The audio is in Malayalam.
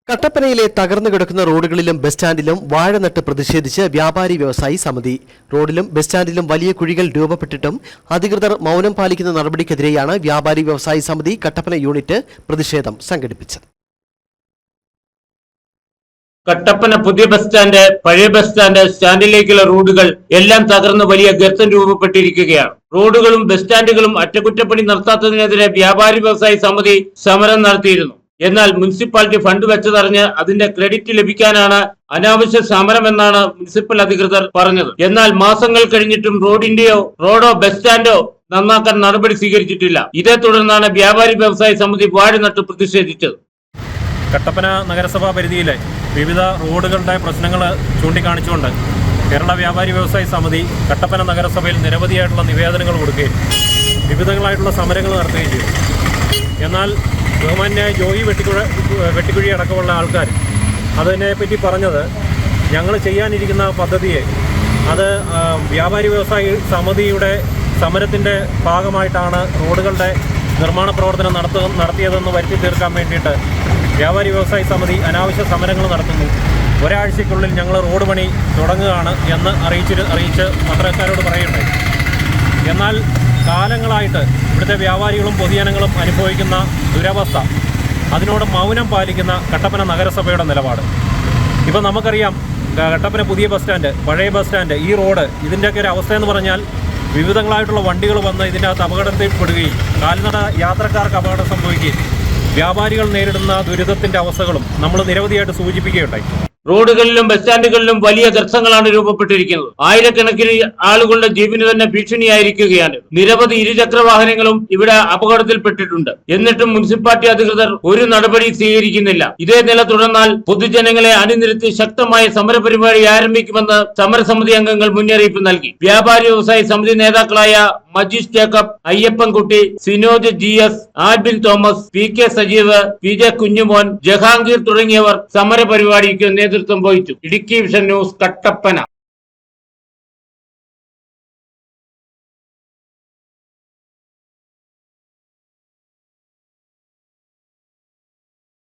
കട്ടപ്പനയിലെ തകർന്നു കിടക്കുന്ന റോഡുകളിലും ബസ് സ്റ്റാൻഡിലും വാഴ നട്ട് പ്രതിഷേധിച്ച് വ്യാപാരി വ്യവസായി സമിതി. റോഡിലും ബസ് സ്റ്റാൻഡിലും വലിയ കുഴികൾ രൂപപ്പെട്ടിട്ടും അധികൃതർ മൗനം പാലിക്കുന്ന നടപടിക്കെതിരെയാണ് വ്യാപാരി വ്യവസായി സമിതി കട്ടപ്പന യൂണിറ്റ് പ്രതിഷേധം സംഘടിപ്പിച്ചത്. കട്ടപ്പന പുതിയ ബസ് സ്റ്റാൻഡ്, പഴയ ബസ് സ്റ്റാൻഡ്, സ്റ്റാൻഡിലേക്കുള്ള റോഡുകൾ എല്ലാം തകർന്ന് വലിയ ഗർത്തം രൂപപ്പെട്ടിരിക്കുകയാണ്. റോഡുകളും ബസ് സ്റ്റാൻഡുകളും അറ്റകുറ്റപ്പണി നടത്താത്തതിനെതിരെ വ്യാപാരി വ്യവസായി സമിതി സമരം നടത്തിയിരുന്നു. എന്നാൽ മുനിസിപ്പാലിറ്റി ഫണ്ട് വെച്ചതറിഞ്ഞ് അതിന്റെ ക്രെഡിറ്റ് ലഭിക്കാനാണ് അനാവശ്യ സമരമെന്നാണ് മുനിസിപ്പൽ അധികൃതർ പറഞ്ഞത്. എന്നാൽ മാസങ്ങൾ കഴിഞ്ഞിട്ടും റോഡോ ബസ് സ്റ്റാൻഡോ നന്നാക്കാൻ നടപടി സ്വീകരിച്ചിട്ടില്ല. ഇതേ തുടർന്നാണ് വ്യാപാരി വ്യവസായി സമിതി വാഴ നട്ട് പ്രതിഷേധിച്ചത്. കട്ടപ്പന നഗരസഭാ പരിധിയിലെ വിവിധ റോഡുകളുടെ പ്രശ്നങ്ങൾ ചൂണ്ടിക്കാണിച്ചുകൊണ്ട് കേരള വ്യാപാരി വ്യവസായി സമിതി കട്ടപ്പന നഗരസഭയിൽ നിരവധിയായിട്ടുള്ള നിവേദനങ്ങൾ കൊടുക്കുകയും വിവിധങ്ങളായിട്ടുള്ള സമരങ്ങൾ നടത്തുകയും ചെയ്തു. എന്നാൽ ബഹുമാന്യായ ജോയി വെട്ടിക്കുഴി അടക്കമുള്ള ആൾക്കാർ അതിനെപ്പറ്റി പറഞ്ഞത്, ഞങ്ങൾ ചെയ്യാനിരിക്കുന്ന പദ്ധതിയെ അത് വ്യാപാരി വ്യവസായി സമിതിയുടെ സമരത്തിൻ്റെ ഭാഗമായിട്ടാണ് റോഡുകളുടെ നിർമ്മാണ പ്രവർത്തനം നടത്തിയതെന്ന് വരുത്തി തീർക്കാൻ വേണ്ടിയിട്ട് വ്യാപാരി വ്യവസായി സമിതി അനാവശ്യ സമരങ്ങൾ നടത്തുന്നു. ഒരാഴ്ചയ്ക്കുള്ളിൽ ഞങ്ങൾ റോഡ് പണി തുടങ്ങുകയാണ് എന്ന് അറിയിച്ച് പത്രക്കാരോട് പറയുന്നുണ്ട്. എന്നാൽ കാലങ്ങളായിട്ട് ഇവിടുത്തെ വ്യാപാരികളും പൊതുജനങ്ങളും അനുഭവിക്കുന്ന ദുരവസ്ഥ, അതിനോട് മൗനം പാലിക്കുന്ന കട്ടപ്പന നഗരസഭയുടെ നിലപാട്. ഇപ്പം നമുക്കറിയാം, കട്ടപ്പന പുതിയ ബസ് സ്റ്റാൻഡ്, പഴയ ബസ് സ്റ്റാൻഡ്, ഈ റോഡ്, ഇതിൻ്റെയൊക്കെ ഒരു അവസ്ഥയെന്ന് പറഞ്ഞാൽ വിവിധങ്ങളായിട്ടുള്ള വണ്ടികൾ വന്ന് ഇതിൻ്റെ അകത്ത് അപകടത്തിൽപ്പെടുകയും കാൽനട യാത്രക്കാർക്ക് അപകടം സംഭവിക്കുകയും വ്യാപാരികൾ നേരിടുന്ന ദുരിതത്തിൻ്റെ അവസ്ഥകളും നമ്മൾ നിരവധിയായിട്ട് സൂചിപ്പിക്കുകയുണ്ടായി. റോഡുകളിലും ബസ് സ്റ്റാൻഡുകളിലും വലിയ ഗർത്തങ്ങളാണ് രൂപപ്പെട്ടിരിക്കുന്നത്. ആയിരക്കണക്കിന് ആളുകളുടെ ജീവന് തന്നെ ഭീഷണിയായിരിക്കുകയാണ്. നിരവധി ഇരുചക്ര വാഹനങ്ങളും ഇവിടെ അപകടത്തിൽപ്പെട്ടിട്ടുണ്ട്. എന്നിട്ടും മുനിസിപ്പാലിറ്റി അധികൃതർ ഒരു നടപടി സ്വീകരിക്കുന്നില്ല. ഇതേ നില തുടർന്നാൽ പൊതുജനങ്ങളെ അണിനിരത്തി ശക്തമായ സമരപരിപാടി ആരംഭിക്കുമെന്ന് സമരസമിതി അംഗങ്ങൾ മുന്നറിയിപ്പ് നൽകി. വ്യാപാരി വ്യവസായി സമിതി നേതാക്കളായ Majeesh Jacob, Ayyappankutty, Sinoj GS, Albin Thomas, PK Sajeev, PJ Kunjumon, Jahangir തുടങ്ങിയവർ സമരപരിപാടിക്ക് നേതൃത്വം വഹിച്ചു. Idukki vision news, Kattappana.